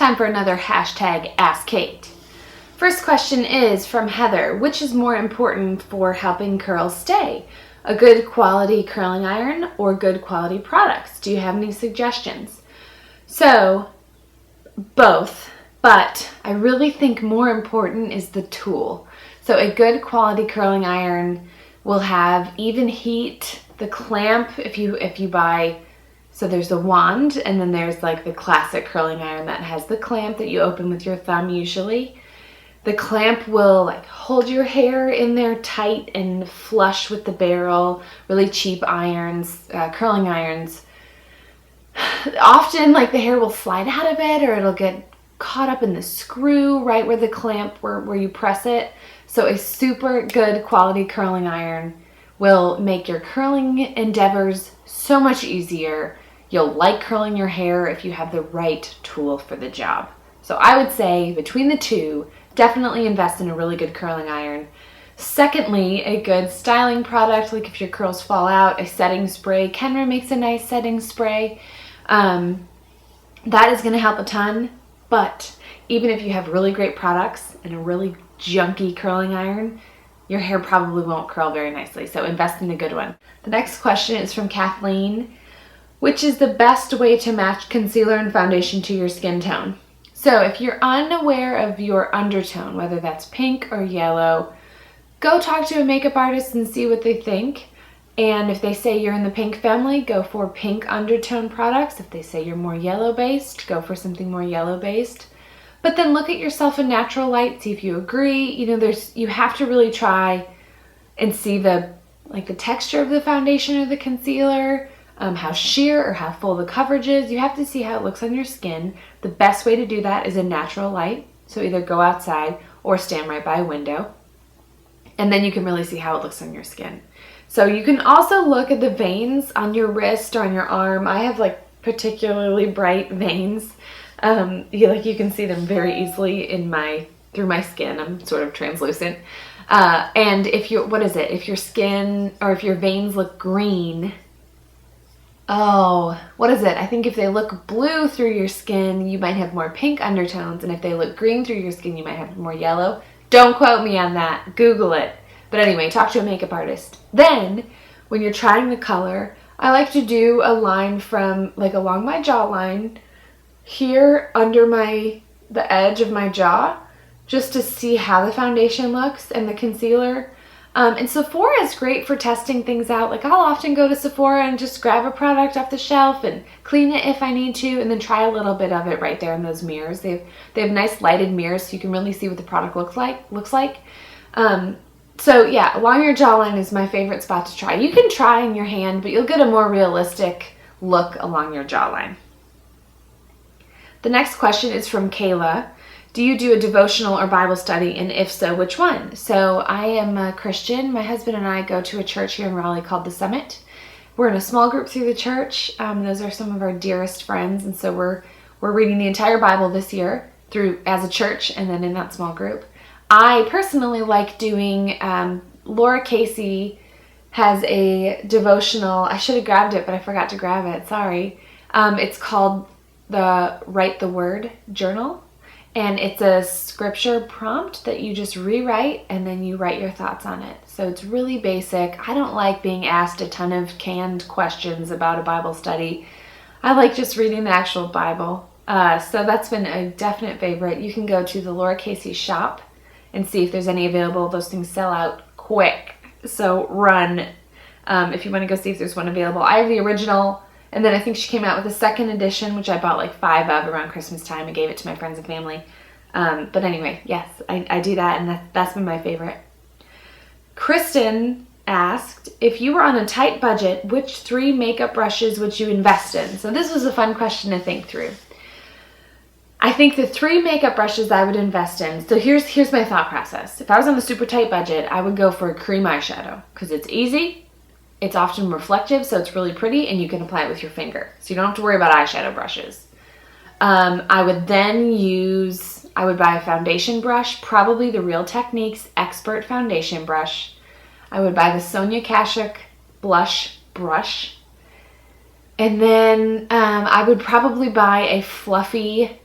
time for another hashtag Ask Kate. First question is from Heather. Which is more important for helping curls stay? A good quality curling iron or good quality products? Do you have any suggestions? So, both, but I really think more important is the tool. So a good quality curling iron will have even heat. The clamp, if you buy, so there's a wand and then there's like the classic curling iron that has the clamp that you open with your thumb usually. The clamp will like hold your hair in there tight and flush with the barrel. Really cheap irons, curling irons. Often like the hair will slide out of it or it'll get caught up in the screw right where the clamp, where you press it. So a super good quality curling iron will make your curling endeavors so much easier. You'll like curling your hair if you have the right tool for the job. So I would say between the two, definitely invest in a really good curling iron. Secondly, a good styling product, like if your curls fall out, a setting spray. Kenra makes a nice setting spray. That is going to help a ton, but even if you have really great products and a really junky curling iron, your hair probably won't curl very nicely, so invest in a good one. The next question is from Kathleen. Which is the best way to match concealer and foundation to your skin tone? So if you're unaware of your undertone, whether that's pink or yellow, go talk to a makeup artist and see what they think. And if they say you're in the pink family, go for pink undertone products. If they say you're more yellow-based, go for something more yellow-based. But then look at yourself in natural light, see if you agree. You have to really try and see the texture of the foundation or the concealer, how sheer or how full the coverage is. You have to see how it looks on your skin. The best way to do that is in natural light. So either go outside or stand right by a window. And then you can really see how it looks on your skin. So you can also look at the veins on your wrist or on your arm. I have like particularly bright veins. You can see them very easily through my skin. I'm sort of translucent. And if your skin or if your veins look green, I think if they look blue through your skin, you might have more pink undertones. And if they look green through your skin, you might have more yellow. Don't quote me on that. Google it. But anyway, talk to a makeup artist. Then, when you're trying the color, I like to do a line from along my jawline, here under the edge of my jaw, just to see how the foundation looks and the concealer. And Sephora is great for testing things out. Like I'll often go to Sephora and just grab a product off the shelf and clean it if I need to, and then try a little bit of it right there in those mirrors. They have nice lighted mirrors so you can really see what the product looks like. So yeah, along your jawline is my favorite spot to try. You can try in your hand, but you'll get a more realistic look along your jawline. The next question is from Kayla. Do you do a devotional or Bible study, and if so, which one? So I am a Christian. My husband and I go to a church here in Raleigh called The Summit. We're in a small group through the church. Those are some of our dearest friends, and so we're reading the entire Bible this year through as a church and then in that small group. I personally like doing, Laura Casey has a devotional. I should have grabbed it, but I forgot to grab it. Sorry. It's called the Write the Word Journal. And it's a scripture prompt that you just rewrite and then you write your thoughts on it. So it's really basic. I don't like being asked a ton of canned questions about a Bible study. I like just reading the actual Bible. So that's been a definite favorite. You can go to the Laura Casey shop and see if there's any available. Those things sell out quick. So run if you want to go see if there's one available. I have the original. And then I think she came out with a second edition, which I bought like 5 of around Christmas time and gave it to my friends and family. But anyway, yes, I do that, and that's been my favorite. Kristen asked, if you were on a tight budget, which 3 makeup brushes would you invest in? So this was a fun question to think through. I think the 3 makeup brushes I would invest in, so here's my thought process. If I was on a super tight budget, I would go for a cream eyeshadow because it's easy. It's often reflective, so it's really pretty, and you can apply it with your finger. So you don't have to worry about eyeshadow brushes. I would buy a foundation brush, probably the Real Techniques Expert Foundation Brush. I would buy the Sonia Kashuk Blush Brush. And then I would probably buy a fluffy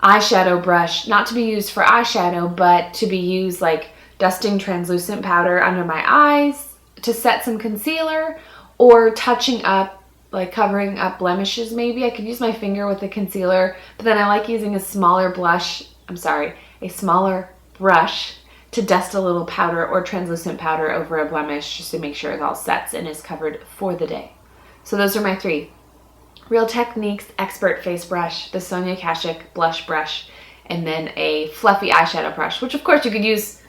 eyeshadow brush, not to be used for eyeshadow, but to be used like dusting translucent powder under my eyes to set some concealer, or touching up, like covering up blemishes maybe. I could use my finger with the concealer, but then I like using a smaller brush to dust a little powder or translucent powder over a blemish just to make sure it all sets and is covered for the day. So those are my 3. Real Techniques Expert Face Brush, the Sonia Kashuk Blush Brush, and then a fluffy eyeshadow brush, which of course you could use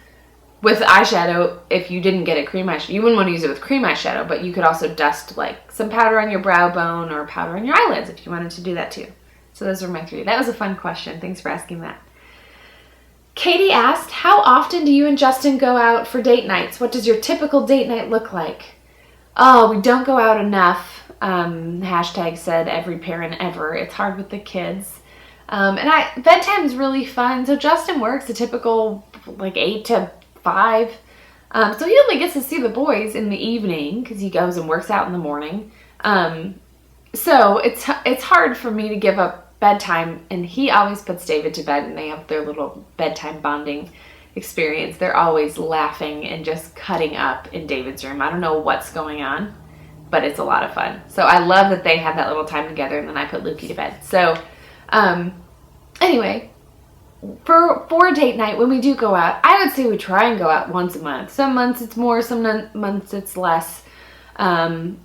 with eyeshadow if you didn't get a cream eyeshadow. You wouldn't want to use it with cream eyeshadow, but you could also dust like some powder on your brow bone or powder on your eyelids if you wanted to do that too. So those are my 3. That was a fun question. Thanks for asking that. Katie asked, how often do you and Justin go out for date nights? What does your typical date night look like? Oh, we don't go out enough. Hashtag said every parent ever. It's hard with the kids. Bedtime is really fun. So Justin works a typical like 8 to 5. So he only gets to see the boys in the evening because he goes and works out in the morning. So it's hard for me to give up bedtime, and he always puts David to bed, and they have their little bedtime bonding experience. They're always laughing and just cutting up in David's room. I don't know what's going on, but it's a lot of fun. So I love that they have that little time together, and then I put Lukey to bed. So anyway, for a date night, when we do go out, I would say we try and go out once a month. Some months it's more, some months it's less. So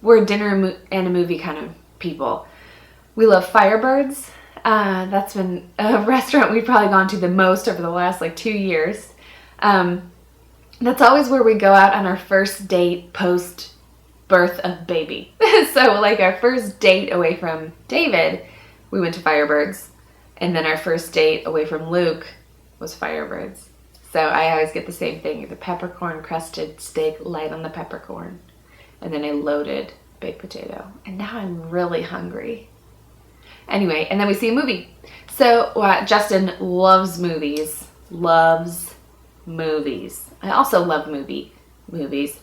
we're a dinner and a movie kind of people. We love Firebirds. That's been a restaurant we've probably gone to the most over the last like 2 years. That's always where we go out on our first date post birth of baby. So like our first date away from David, we went to Firebirds. And then our first date away from Luke was Firebirds. So I always get the same thing, the peppercorn crusted steak light on the peppercorn. And then a loaded baked potato. And now I'm really hungry. Anyway, and then we see a movie. So Justin loves movies. Loves movies. I also love movies.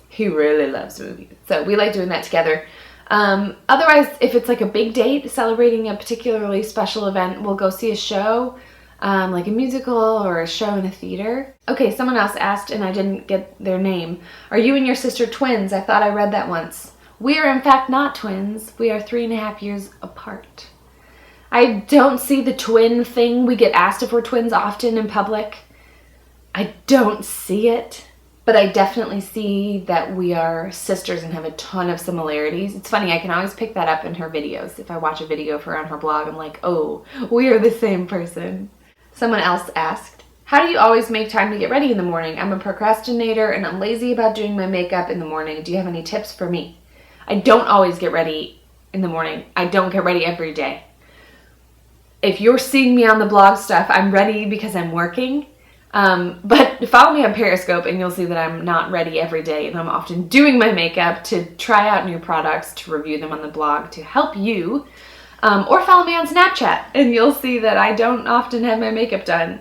He really loves movies. So we like doing that together. Otherwise, if it's like a big date celebrating a particularly special event, we'll go see a show, like a musical or a show in a theater. Okay, someone else asked, and I didn't get their name. Are you and your sister twins? I thought I read that once. We are in fact not twins. We are 3.5 years apart. I don't see the twin thing. We get asked if we're twins often in public. I don't see it, but I definitely see that we are sisters and have a ton of similarities. It's funny, I can always pick that up in her videos. If I watch a video of her on her blog, I'm like, oh, we are the same person. Someone else asked, how do you always make time to get ready in the morning? I'm a procrastinator and I'm lazy about doing my makeup in the morning. Do you have any tips for me? I don't always get ready in the morning. I don't get ready every day. If you're seeing me on the blog stuff, I'm ready because I'm working. But follow me on Periscope and you'll see that I'm not ready every day, and I'm often doing my makeup to try out new products, to review them on the blog, to help you. Or follow me on Snapchat and you'll see that I don't often have my makeup done.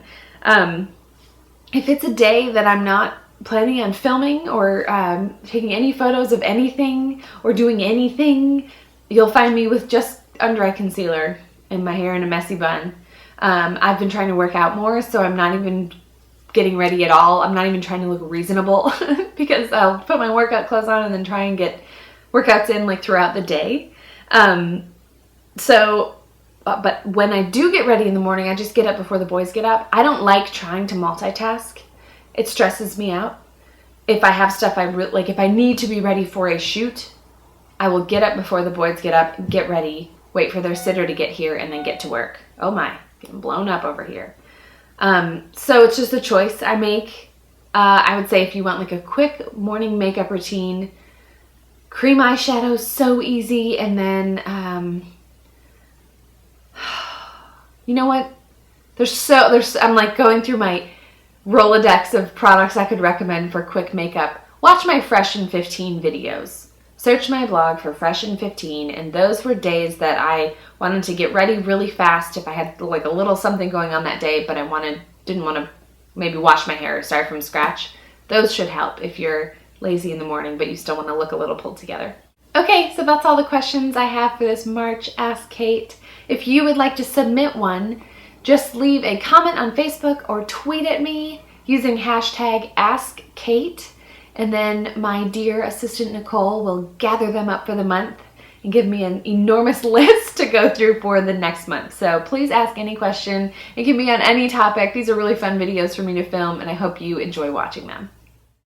If it's a day that I'm not planning on filming or taking any photos of anything or doing anything, you'll find me with just under eye concealer and my hair in a messy bun. I've been trying to work out more, so I'm not even getting ready at all. I'm not even trying to look reasonable because I'll put my workout clothes on and then try and get workouts in like throughout the day. But when I do get ready in the morning, I just get up before the boys get up. I don't like trying to multitask. It stresses me out. If I have stuff like if I need to be ready for a shoot, I will get up before the boys get up, get ready, wait for their sitter to get here, and then get to work. Oh my, getting blown up over here. So it's just a choice I make. I would say if you want like a quick morning makeup routine, cream eyeshadow, so easy. And then, you know what? I'm like going through my Rolodex of products I could recommend for quick makeup. Watch my Fresh in 15 videos. Search my blog for Fresh in 15, and those were days that I wanted to get ready really fast if I had like a little something going on that day, but didn't want to maybe wash my hair or start from scratch. Those should help if you're lazy in the morning, but you still want to look a little pulled together. Okay, so that's all the questions I have for this March Ask Kate. If you would like to submit one, just leave a comment on Facebook or tweet at me using hashtag AskKate, and then my dear assistant Nicole will gather them up for the month and give me an enormous list to go through for the next month. So please ask any question. It can be on any topic. These are really fun videos for me to film, and I hope you enjoy watching them.